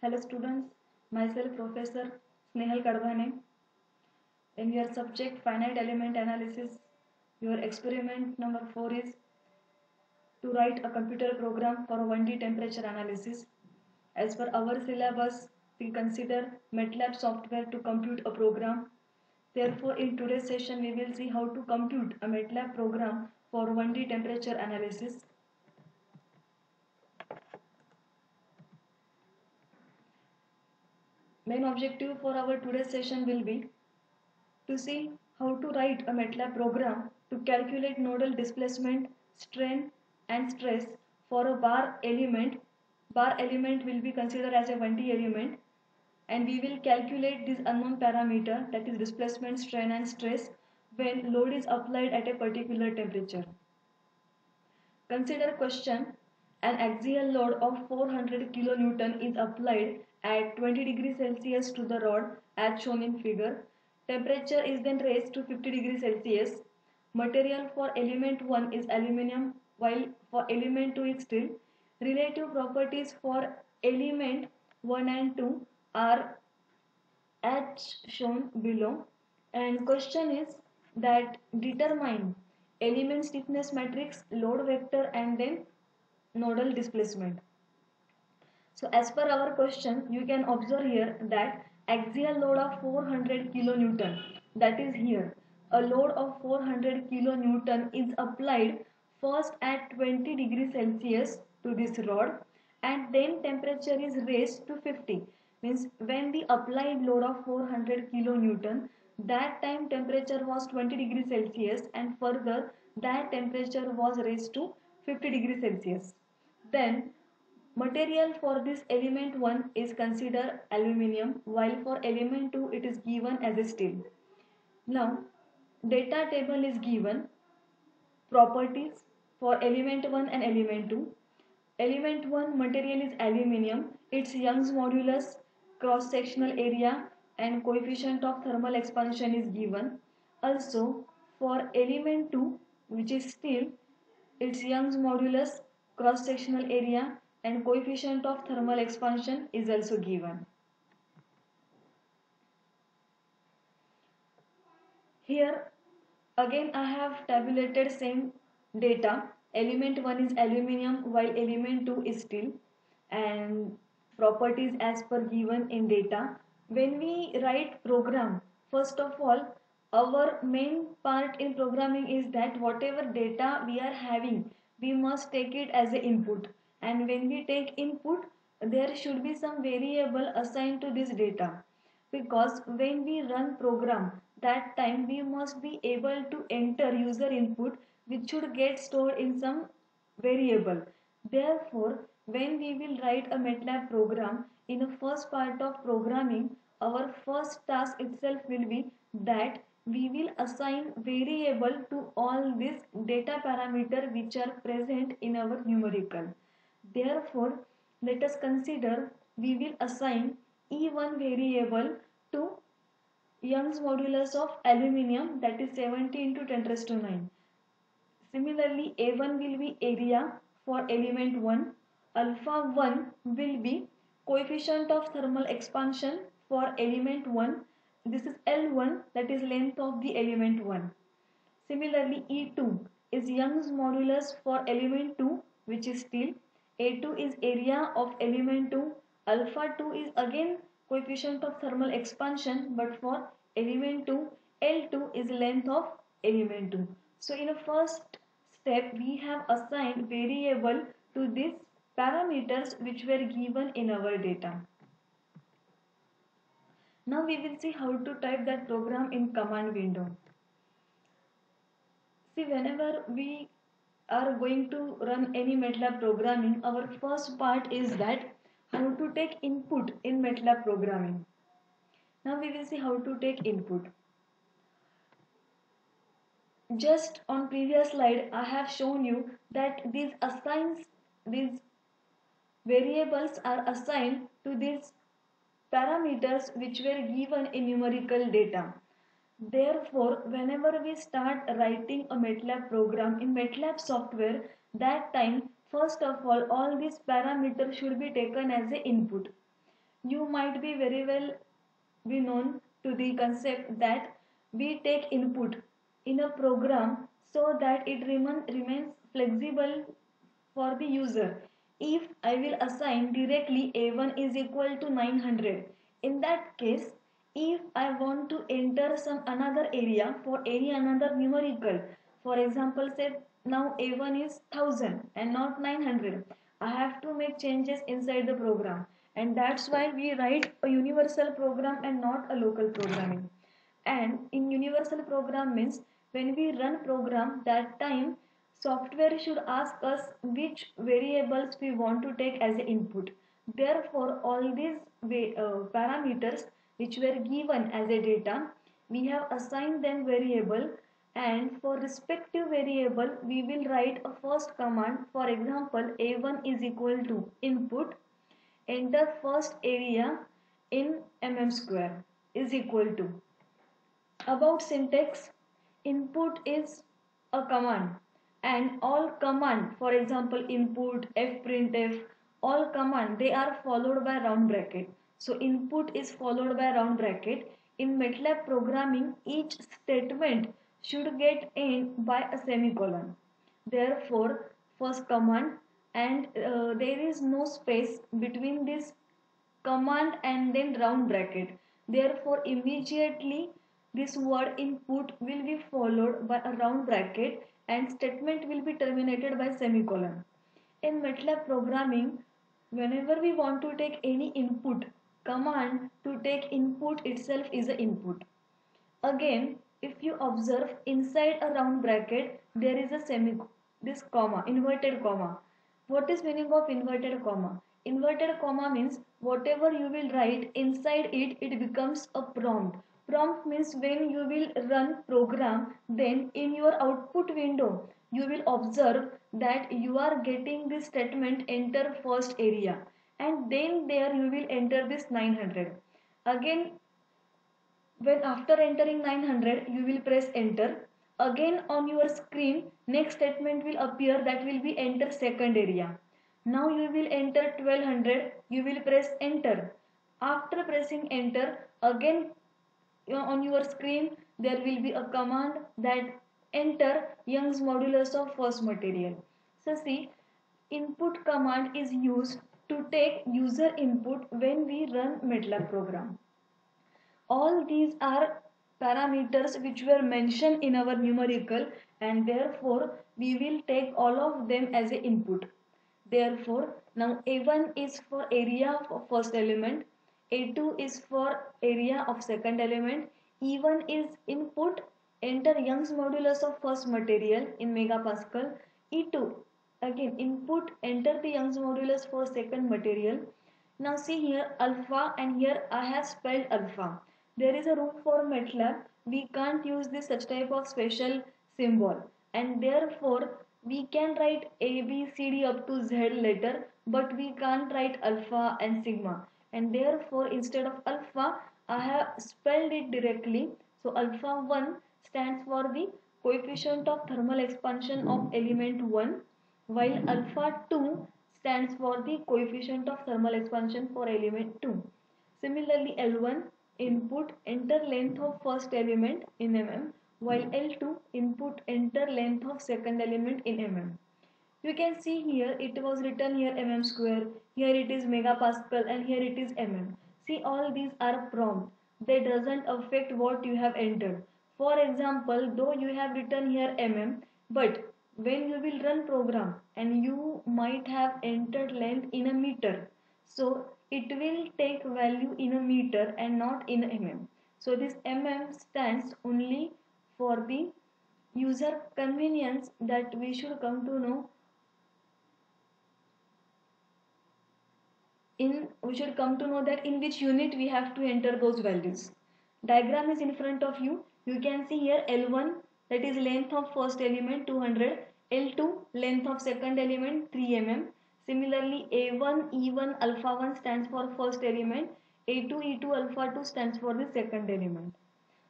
Hello students, myself Professor Snehal Kadhane. In your subject finite element analysis, your experiment number 4 is to write a computer program for a 1D temperature analysis. As per our syllabus, we consider MATLAB software to compute a program. Therefore, in today's session, we will see how to compute a MATLAB program for 1D temperature analysis. Main objective for our today's session will be to see how to write a MATLAB program to calculate nodal displacement, strain and stress for a bar element. Bar element will be considered as a 1D element, and we will calculate this unknown parameter, that is displacement, strain and stress, when load is applied at a particular temperature. Consider question: an axial load of 400 kN is applied at 20 degrees Celsius to the rod as shown in figure. Temperature is then raised to 50 degrees Celsius. Material for element 1 is aluminium while for element 2 is steel. Relative properties for element 1 and 2 are as shown below, and question is that determine element stiffness matrix, load vector and then nodal displacement. So as per our question, you can observe here that axial load of 400 kilonewton, that is here a load of 400 kilonewton is applied first at 20 degrees Celsius to this rod, and then temperature is raised to 50. Means when the applied load of 400 kilonewton, that time temperature was 20 degrees Celsius, and further that temperature was raised to 50 degrees Celsius. Then material for this element 1 is considered aluminium, while for element 2 it is given as a steel. Now data table is given. Properties for element 1 and element 2. Element 1 material is aluminium. Its Young's modulus, cross sectional area and coefficient of thermal expansion is given. Also for element 2, which is steel, its Young's modulus, cross sectional area and coefficient of thermal expansion is also given. Here again I have tabulated same data. Element 1 is aluminium while element 2 is steel, and properties as per given in data. When we write program, first of all our main part in programming is that whatever data we are having, we must take it as an input, and when we take input there should be some variable assigned to this data, because when we run program, that time we must be able to enter user input which should get stored in some variable. Therefore when we will write a MATLAB program, in the first part of programming our first task itself will be that we will assign variable to all these data parameter which are present in our numerical. Therefore let us consider we will assign E1 variable to Young's modulus of aluminium, that is 70 into 10 raised to 9. Similarly, A1 will be area for element 1. Alpha 1 will be coefficient of thermal expansion for element 1. This is L1, that is length of the element 1. Similarly, E2 is Young's modulus for element 2, which is steel. A2 is area of element 2. Alpha 2 is again coefficient of thermal expansion, but for element 2, L2 is length of element 2. So in the first step we have assigned variable to these parameters which were given in our data. Now we will see how to type that program in command window. See, whenever we are going to run any MATLAB programming, our first part is that how to take input in MATLAB programming. Now we will see how to take input. Just on previous slide I have shown you that these variables are assigned to these parameters which were given in numerical data. Therefore, whenever we start writing a MATLAB program in MATLAB software, that time first of all these parameters should be taken as an input. You might be very well be known to the concept that we take input in a program so that it remains flexible for the user. If I will assign directly A1 is equal to 900, in that case, if I want to enter some another area for any another numerical, for example, say now A1 is 1000 and not 900, I have to make changes inside the program, and that's why we write a universal program and not a local programming. And in universal program means when we run program, that time software should ask us which variables we want to take as an input. Therefore all these parameters which were given as a data, we have assigned them variable, and for respective variable we will write a first command. For example, a1 is equal to input, enter first area in square is equal to. About syntax, input is a command, and all command, for example input, fprintf, all command they are followed by round bracket. So input is followed by round bracket. In MATLAB programming, each statement should get end by a semicolon. Therefore first command, and there is no space between this command and then round bracket. Therefore immediately this word input will be followed by a round bracket and statement will be terminated by semicolon. In MATLAB programming, whenever we want to take any input, command to take input itself is an input. Again, if you observe inside a round bracket, there is a this comma, inverted comma. What is meaning of inverted comma? Inverted comma means whatever you will write inside it, it becomes a prompt. Prompt means when you will run program, then in your output window, you will observe that you are getting this statement enter first area, and then there you will enter this 900. Again, when after entering 900 you will press enter, again on your screen next statement will appear, that will be enter second area. Now you will enter 1200, you will press enter. After pressing enter, again on your screen there will be a command that enter Young's modulus of first material. So see, input command is used to take user input when we run MATLAB program. All these are parameters which were mentioned in our numerical, and therefore we will take all of them as an input. Therefore now A1 is for area of first element, A2 is for area of second element, E1 is input, enter Young's modulus of first material in megapascal, E2 again input, enter the Young's modulus for second material. Now see here alpha, and here I have spelled alpha. There is a room for MATLAB. We can't use this such type of special symbol, and therefore we can write A, B, C, D up to Z letter, but we can't write alpha and sigma. And therefore instead of alpha, I have spelled it directly. So alpha 1 stands for the coefficient of thermal expansion of element 1, while alpha 2 stands for the coefficient of thermal expansion for element 2. Similarly, L1 input enter length of first element in mm, while L2 input enter length of second element in mm. You can see here it was written here mm square, here it is megapascal, and here it is mm. See, all these are prompt. They doesn't affect what you have entered. For example, though you have written here mm, but when you will run program and you might have entered length in a meter, so it will take value in a meter and not in mm. So this mm stands only for the user convenience, that we should come to know that in which unit we have to enter those values. Diagram is in front of you. You can see here L1, that is length of first element 200, L2 length of second element 3 mm. Similarly A1 E1 alpha 1 stands for first element, A2 E2 alpha 2 stands for the second element.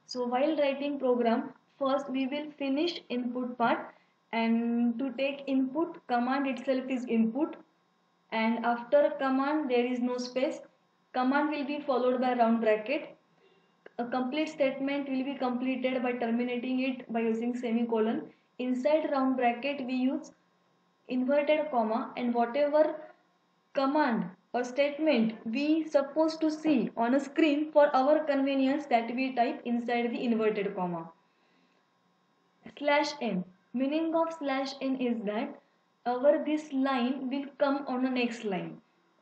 So while writing program, first we will finish input part, and to take input, command itself is input, and after command there is no space. command will be followed by round bracket. A complete statement will be completed by terminating it by using semicolon. Inside round bracket we use inverted comma, and whatever command or statement we supposed to see on a screen for our convenience, that we type inside the inverted comma. Slash n, meaning of slash n is that our this line will come on the next line.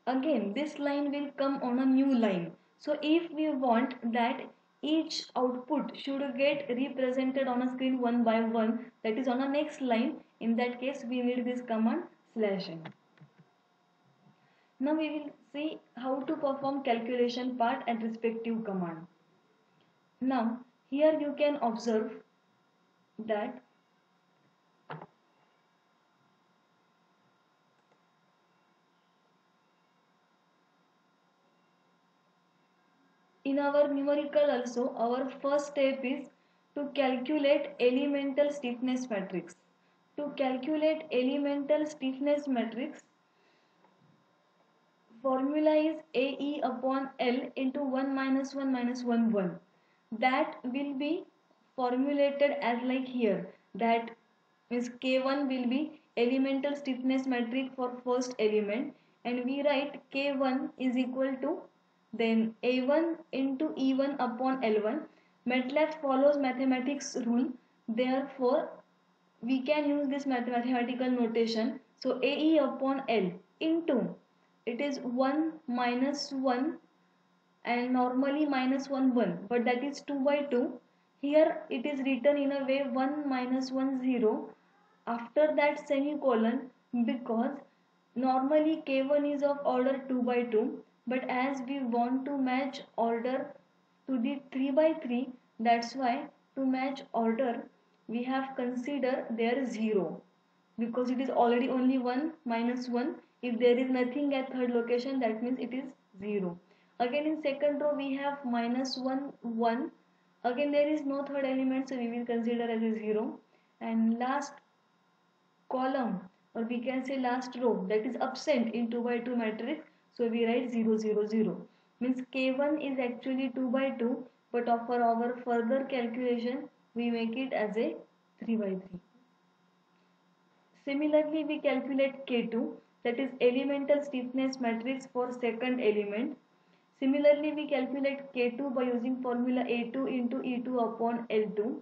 Again this line will come on a new line. So if we want that each output should get represented on a screen one by one, that is on a next line, in that case we need this command slash n. Now we will see how to perform calculation part and respective command. Now here you can observe that in our numerical also, our first step is to calculate elemental stiffness matrix. To calculate elemental stiffness matrix, formula is AE upon L into 1 minus 1 minus 1 1. That will be formulated as like here. That means K1 will be elemental stiffness matrix for first element, and we write K1 is equal to then A1 into E1 upon L1. MATLAB follows mathematics rule, therefore we can use this mathematical notation. So AE upon L into, it is 1 minus 1, and normally minus 1 1, but that is 2 by 2. Here it is written in a way 1 minus 1 0, after that semicolon, because normally K1 is of order 2 by 2, but as we want to match order to the 3 by 3, that's why to match order we have considered there 0, because it is already only 1 minus 1. If there is nothing at third location, that means it is 0. Again in second row we have minus 1 1. Again there is no third element, so we will consider as a 0. And last column, or we can say last row, that is absent in 2 by 2 matrix, so we write 0 0 0. Means K1 is actually 2 by 2, but for our further calculation we make it as a 3 by 3. Similarly, we calculate K2, that is elemental stiffness matrix for second element. Similarly, we calculate K2 by using formula A2 into E2 upon L2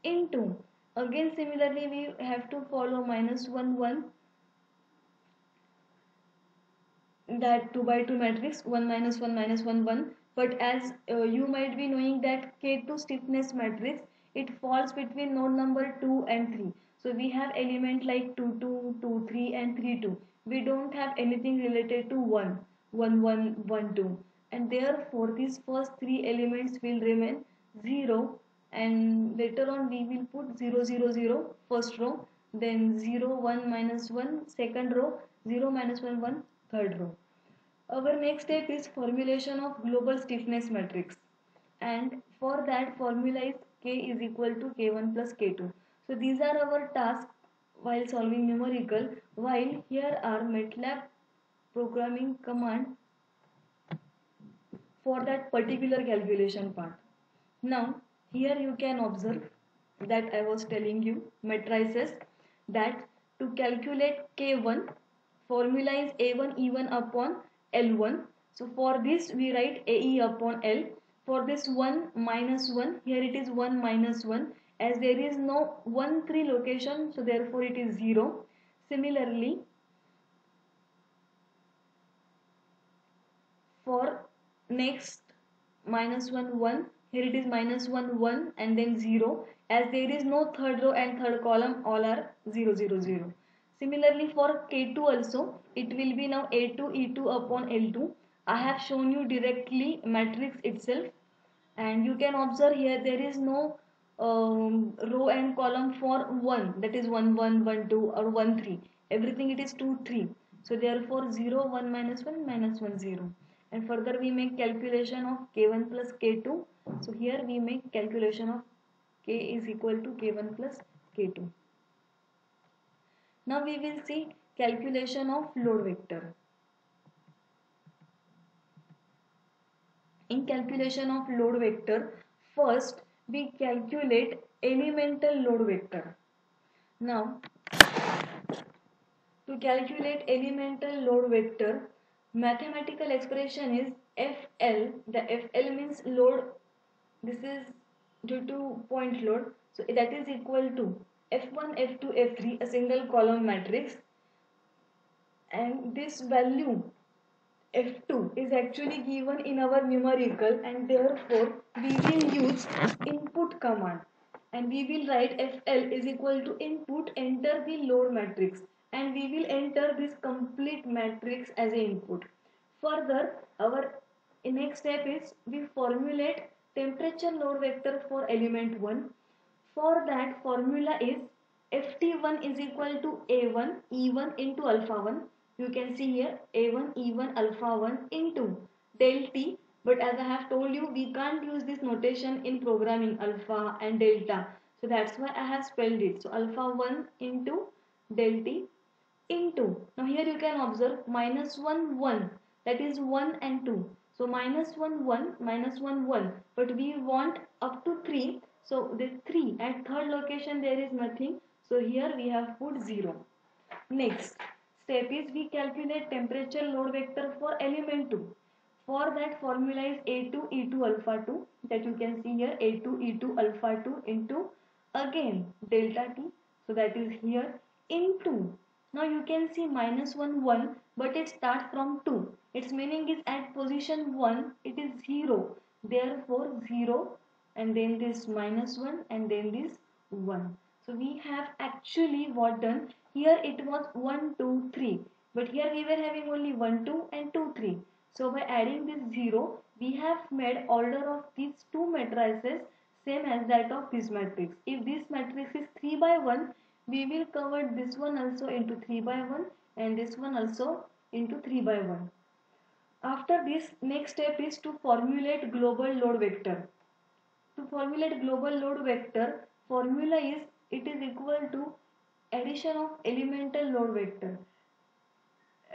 into, again similarly we have to follow minus 1 1, that 2 by 2 matrix, 1 minus 1 minus 1 1. But as you might be knowing that K2 stiffness matrix, it falls between node number 2 and 3. So we have element like 2 2, 2 3 and 3 2. We don't have anything related to 1 1 1 1 2, and therefore these first three elements will remain 0, and later on we will put 0 0 0 first row, then 0 1 minus 1 second row, 0 minus 1 1 third row. Our next step is formulation of global stiffness matrix, and for that formula is K is equal to K1 plus K2. So these are our tasks while solving numerical, while here are MATLAB programming command for that particular calculation part. Now here you can observe that I was telling you matrices, that to calculate K1, formula is A1 E1 upon L1. So for this we write AE upon L. For this 1 minus 1, here it is 1 minus 1, as there is no 1 3 location, so therefore it is 0. Similarly, for next minus 1 1, here it is minus 1 1 and then 0, as there is no third row and third column, all are 0 0 0. Similarly for K2 also, it will be now A2 E2 upon L2. I have shown you directly matrix itself, and you can observe here there is no row and column for 1, that is 1 1 1 2 or 1 3. Everything it is 2 3. So therefore 0 1 minus 1 minus 1 0. And further we make calculation of K1 plus K2. So here we make calculation of K is equal to K1 plus K2. Now we will see calculation of load vector. In calculation of load vector, first we calculate elemental load vector. Now to calculate elemental load vector, mathematical expression is FL. The FL means load. This is due to point load. So that is equal to F1, F2, F3, a single column matrix. And this value F2 is actually given in our numerical, and therefore we will use input command, and we will write FL is equal to input, enter the load matrix, and we will enter this complete matrix as a input. Further, our next step is we formulate temperature load vector for element 1. For that, formula is Ft1 is equal to A1 E1 into alpha 1. You can see here A1 E1 alpha 1 into del T. But as I have told you, we can't use this notation in programming, alpha and delta. So that's why I have spelled it. So alpha 1 into del T into. Now here you can observe minus 1 1, that is 1 and 2. So minus 1 1 minus 1 1, but we want up to 3. So the 3 at third location there is nothing. So here we have put 0. Next step is we calculate temperature load vector for element 2. For that, formula is A2 E2 alpha 2, that you can see here A2 E2 alpha 2 into again delta T. So that is here into. Now you can see minus 1 1, but it starts from 2. Its meaning is at position 1 it is 0. Therefore 0, and then this minus 1, and then this 1. So we have actually what done here, it was 1 2 3, but here we were having only 1 2 and 2 3. So by adding this 0, we have made order of these two matrices same as that of this matrix. If this matrix is 3 by 1, we will cover this one also into 3 by 1 and this one also into 3 by 1. After this, next step is to formulate global load vector. To formulate global load vector, formula is it is equal to addition of elemental load vector.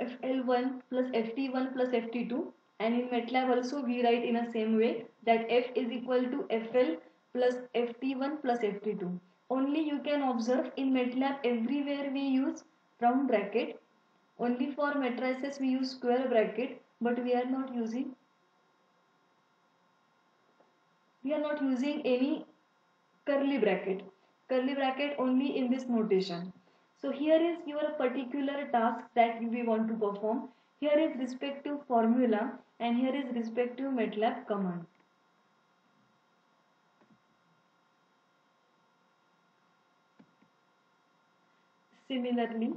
FL1 plus FT1 plus FT2, and in MATLAB also we write in a same way that F is equal to FL plus FT1 plus FT2. Only you can observe in MATLAB everywhere we use round bracket. Only for matrices we use square bracket, but we are not using any curly bracket. Curly bracket only in this notation. So here is your particular task that we want to perform. Here is respective formula and here is respective MATLAB command. Similarly,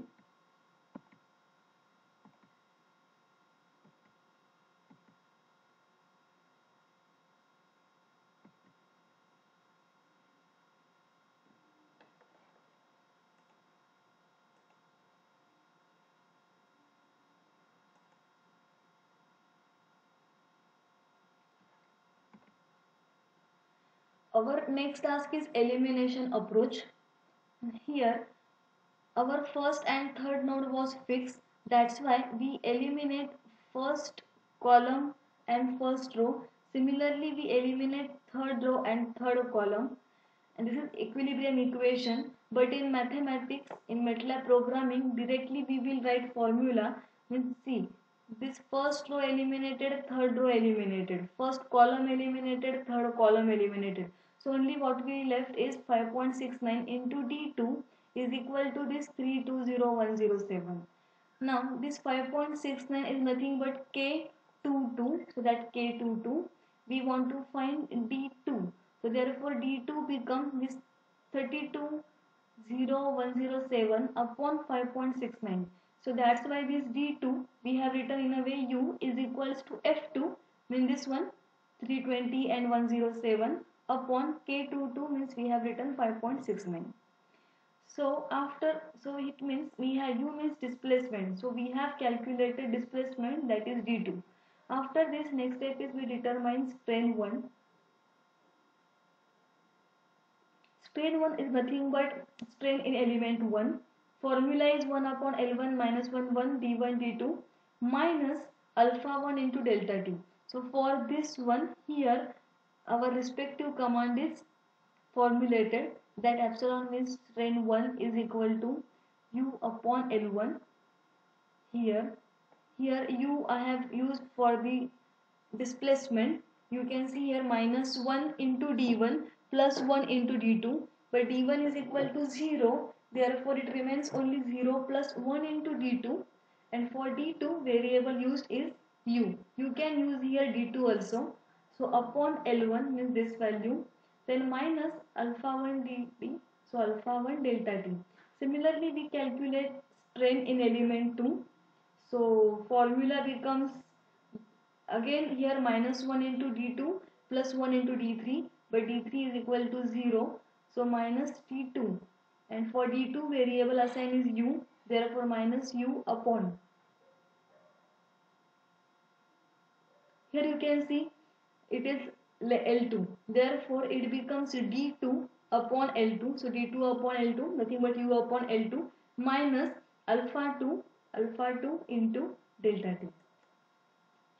our next task is elimination approach. Here our first and third node was fixed, that's why we eliminate first column and first row. Similarly, we eliminate third row and third column, and this is equilibrium equation. But in mathematics, in MATLAB programming, directly we will write formula. Means see, this first row eliminated, third row eliminated, first column eliminated, third column eliminated. So only what we left is 5.69 into D2 is equal to this 320107. Now this 5.69 is nothing but K22, so that K22 we want to find D2. So therefore D2 becomes this 320107 upon 5.69. So that's why this D2 we have written in a way U is equals to F2, mean this one 320 and 107 upon K22, means we have written 5.69. So it means we have U means displacement. So we have calculated displacement, that is D2. After this, next step is we determine strain 1. Strain 1 is nothing but strain in element 1. Formula is 1 upon L1 minus 1 1 D1 D2 minus alpha 1 into delta T. So for this one here, our respective command is formulated, that epsilon means strain 1 is equal to u upon L1. Here u I have used for the displacement. You can see here minus 1 into d1 plus 1 into d2, but d1 is equal to 0, therefore it remains only 0 plus 1 into d2, and for d2 variable used is u. You can use here d2 also. So upon L1 means this value, then minus alpha 1 dt, so alpha 1 delta t. Similarly we calculate strain in element 2. So formula becomes again here minus 1 into d2 plus 1 into d3, but d3 is equal to 0, so minus d2, and for d2 variable assigned is u, therefore minus u upon. Here you can see it is L2, therefore it becomes d2 upon L2, so d2 upon L2 nothing but u upon L2 minus alpha 2 into delta t.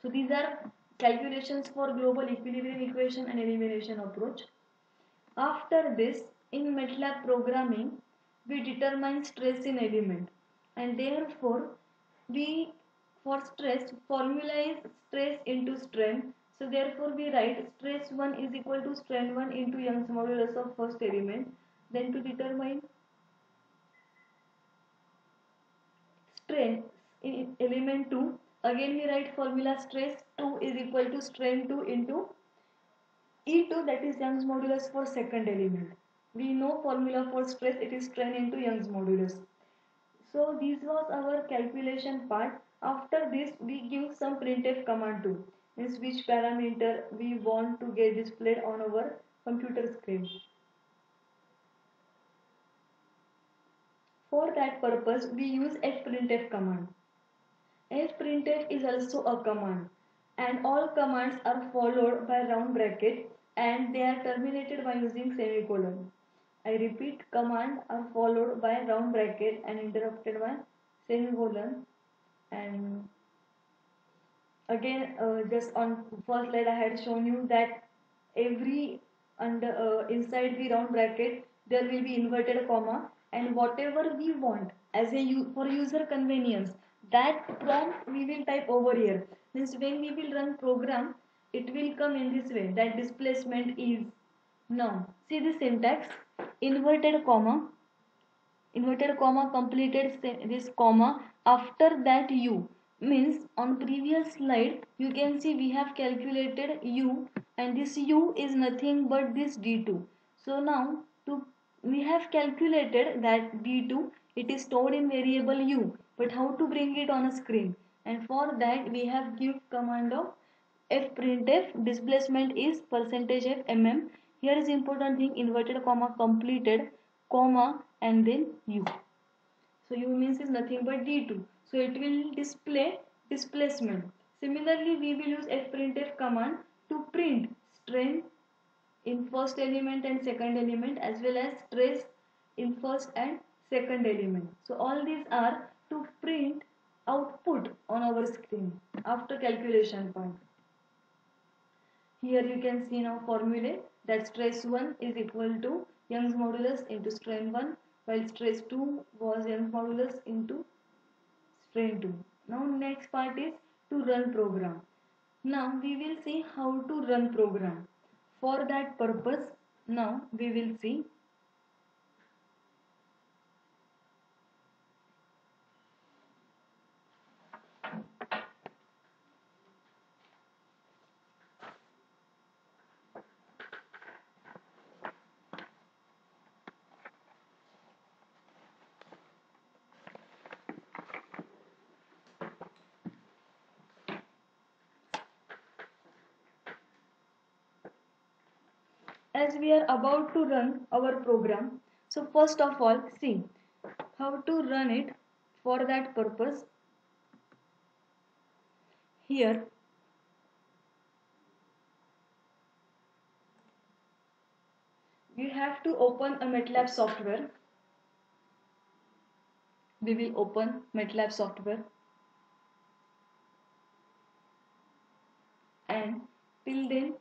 So these are calculations for global equilibrium equation and elimination approach. After this, in MATLAB programming, we determine stress in element, and therefore we, for stress, formula is stress into strain. So therefore we write stress 1 is equal to strain 1 into Young's modulus of first element. Then to determine strain in element 2, again we write formula stress 2 is equal to strain 2 into E2, that is Young's modulus for second element. We know formula for stress, it is strain into Young's modulus. So this was our calculation part. After this we give some printf command too, means which parameter we want to get displayed on our computer screen. For that purpose we use fprintf command. Fprintf is also a command, and all commands are followed by round bracket and they are terminated by using semicolon. I repeat, commands are followed by round bracket and interrupted by semicolon. And again, just on first slide I had shown you that every under inside the round bracket there will be inverted comma, and whatever we want as a for user convenience, that prompt we will type over here. Means when we will run program, it will come in this way, that displacement is. Now see the syntax: inverted comma completed this comma, after that u, means on previous slide you can see we have calculated u, and this u is nothing but this d2. So now to we have calculated that d2, it is stored in variable u, but how to bring it on a screen, and for that we have give command of fprintf displacement is percentage f mm. Here is important thing, inverted comma completed comma and then u. So u means is nothing but d2, so it will display displacement. Similarly we will use fprintf command to print strain in first element and second element, as well as stress in first and second element. So all these are to print output on our screen after calculation part. Here you can see now formulae, that stress 1 is equal to Young's modulus into strain 1, while stress 2 was Young's modulus into strain 2. Now next part is to run program. Now we will see how to run program. For that purpose, now we will see as we are about to run our program. So first of all, see how to run it. For that purpose, here you have to open a MATLAB software. We will open MATLAB software, and till then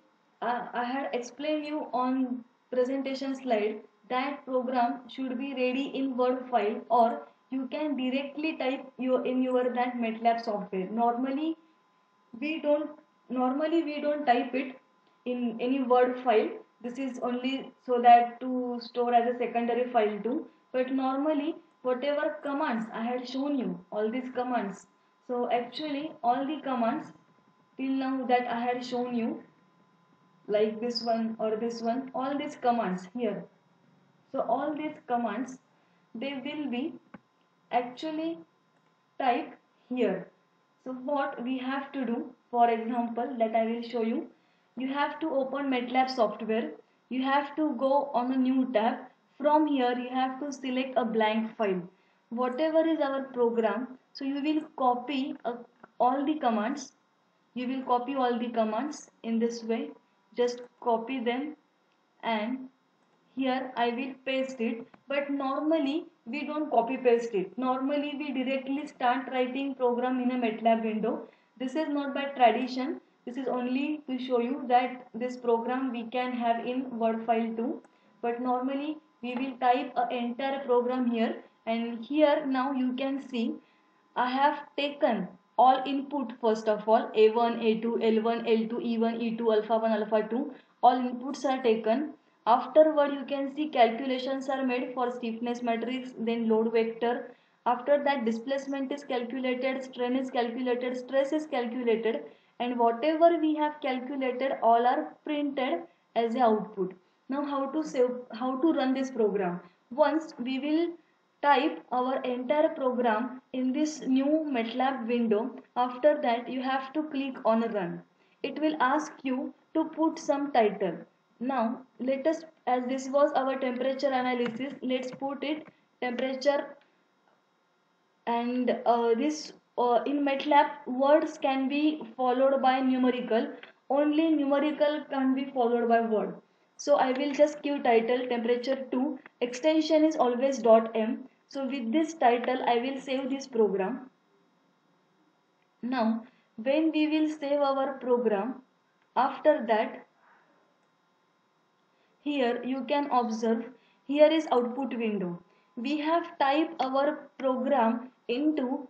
I had explained you on presentation slide that program should be ready in Word file, or you can directly type your in your that MATLAB software. We don't we don't type it in any Word file. This is only so that to store as a secondary file too. But normally whatever commands I had shown you, all these commands, so actually all the commands till now that I had shown you, like this one or this one, all these commands here, so all these commands, they will be actually typed here. So what we have to do, for example, that I will show you, you have to open MATLAB software, you have to go on a new tab. From here you have to select a blank file, whatever is our program. So you will copy all the commands, you will copy all the commands in this way, just copy them, and here I will paste it. But normally we don't copy paste it, normally we directly start writing program in a MATLAB window. This is not by tradition, this is only to show you that this program we can have in Word file too. But normally we will type a entire program here, and here now you can see I have taken all input. First of all, A1, A2, L1, L2, E1, E2, alpha 1, alpha 2, all inputs are taken. Afterward, you can see calculations are made for stiffness matrix, then load vector. After that, displacement is calculated, strain is calculated, stress is calculated, and whatever we have calculated, all are printed as a output. Now, how to run this program? Once we will type our entire program in this new MATLAB window. After that, you have to click on run. It will ask you to put some title. Now, let us, as this was our temperature analysis, let's put it temperature. And this in MATLAB, words can be followed by numerical. Only numerical can be followed by word. So I will just give title temperature 2. Extension is always .m. So with this title, I will save this program. Now, when we will save our program, after that, here you can observe, here is output window. We have typed our program into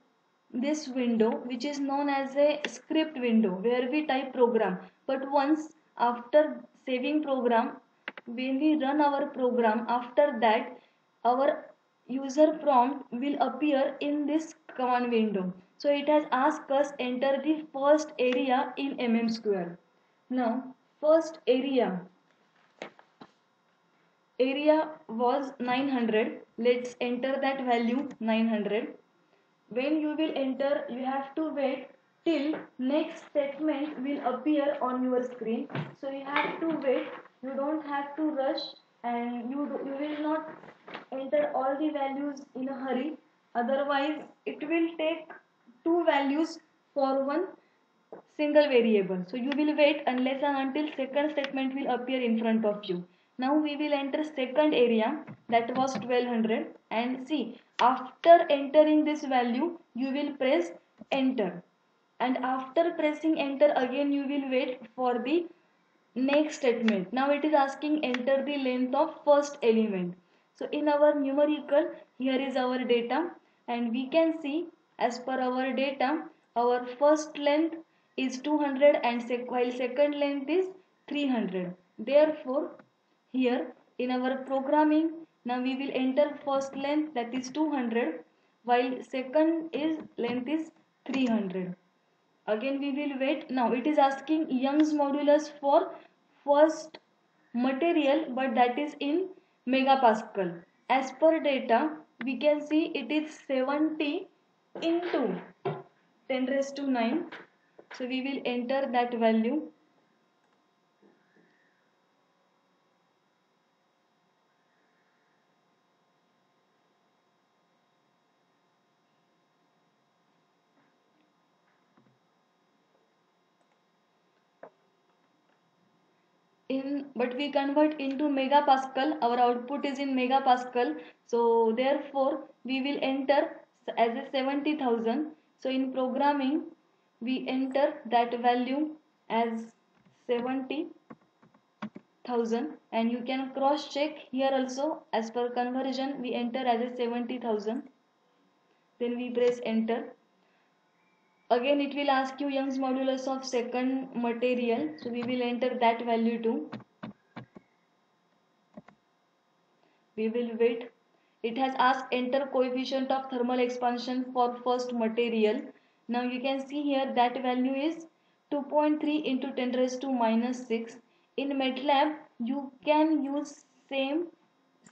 this window, which is known as a script window, where we type program. But once after saving program, when we run our program, after that our user prompt will appear in this command window. So it has asked us enter the first area in mm². Now first area was 900. Let's enter that value 900. When you will enter, you have to wait till next statement will appear on your screen. So you have to wait, you don't have to rush, and you will not enter all the values in a hurry, otherwise it will take two values for one single variable. So you will wait unless and until second statement will appear in front of you. Now we will enter second area, that was 1200, and see, after entering this value you will press enter, and after pressing enter again you will wait for the next statement. Now it is asking enter the length of first element. So in our numerical, here is our data, and we can see as per our data our first length is 200 and while second length is 300. Therefore here in our programming, now we will enter first length, that is 200, while second is length is 300. Again we will wait. Now it is asking Young's modulus for first material, but that is in megapascal. As per data, we can see it is 70 into 10 raised to 9. So we will enter that value. But we convert into megapascal, our output is in megapascal, so therefore we will enter as a 70,000. So in programming we enter that value as 70,000, and you can cross check here also. As per conversion we enter as a 70,000, then we press enter. Again it will ask you Young's modulus of second material, so we will enter that value too. We will wait. It has asked enter coefficient of thermal expansion for first material. Now you can see here that value is 2.3 into 10 raised to minus 6. In MATLAB you can use same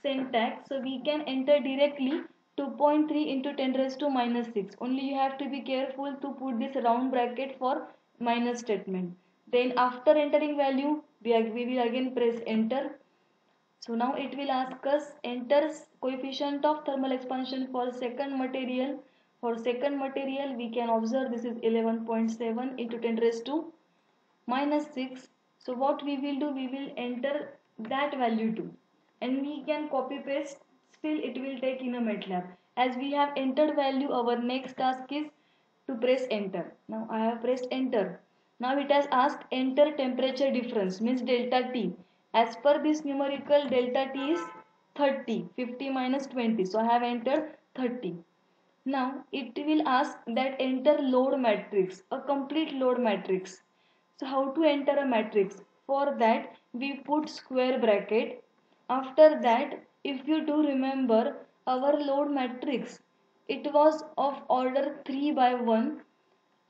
syntax, so we can enter directly 2.3 into 10 raised to minus 6. Only you have to be careful to put this round bracket for minus statement. Then after entering value we will again press enter. So now it will ask us enter coefficient of thermal expansion for second material. For second material we can observe this is 11.7 into 10 raised to minus 6. So what we will do, we will enter that value too, and we can copy paste, still it will take in a MATLAB. As we have entered value, our next task is to press enter. Now I have pressed enter. Now it has asked enter temperature difference, means delta T. As per this numerical, delta T is 30, 50 minus 20. So I have entered 30. Now it will ask that enter load matrix, a complete load matrix. So how to enter a matrix? For that we put square bracket. After that, if you do remember our load matrix, it was of order 3 by 1,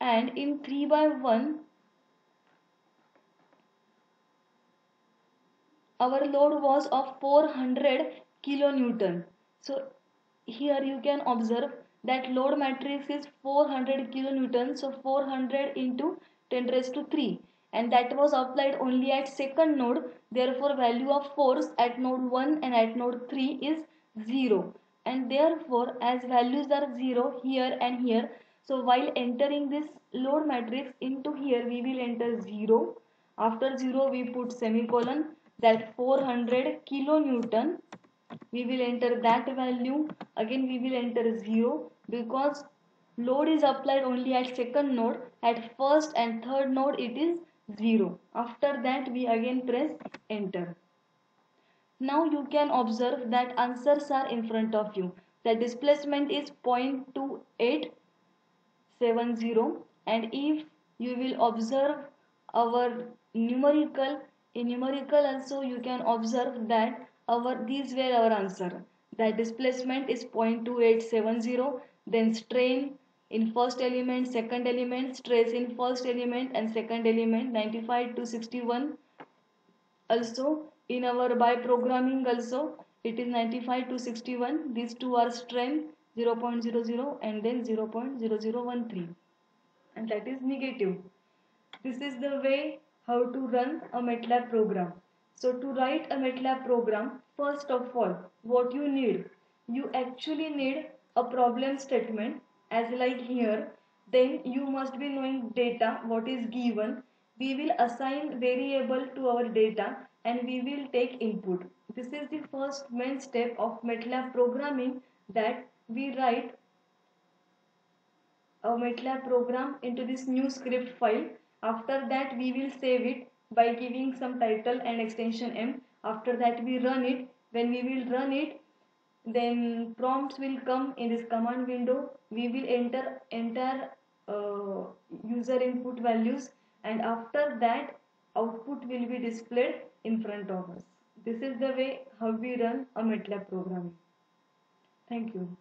and in 3 by 1 our load was of 400 kilonewton. So here you can observe that load matrix is 400 kilonewton, so 400 into 10 raised to 3, and that was applied only at second node. Therefore value of force at node 1 and at node 3 is 0, and therefore as values are 0 here and here, so while entering this load matrix into here we will enter 0. After 0 we put semicolon, that 400 kilonewton, we will enter that value. Again we will enter 0 because load is applied only at second node. At first and third node it is 0. After that we again press enter. Now you can observe that answers are in front of you. The displacement is 0.2870, and if you will observe our numerical, in numerical also you can observe that these were our answer. The displacement is 0.2870, then strain in first element, second element, stress in first element and second element 95 to 61. Also in our by programming also it is 95 to 61. These two are strain 0.00 and then 0.0013, and that is negative. This is the way how to run a MATLAB program. So to write a MATLAB program, first of all, what you need? You actually need a problem statement, as like here. Then you must be knowing data, what is given. We will assign variable to our data and we will take input. This is the first main step of MATLAB programming, that we write a MATLAB program into this new script file. After that we will save it by giving some title and extension M. After that we run it. When we will run it, then prompts will come in this command window. We will enter entire user input values, and after that output will be displayed in front of us. This is the way how we run a MATLAB program. Thank you.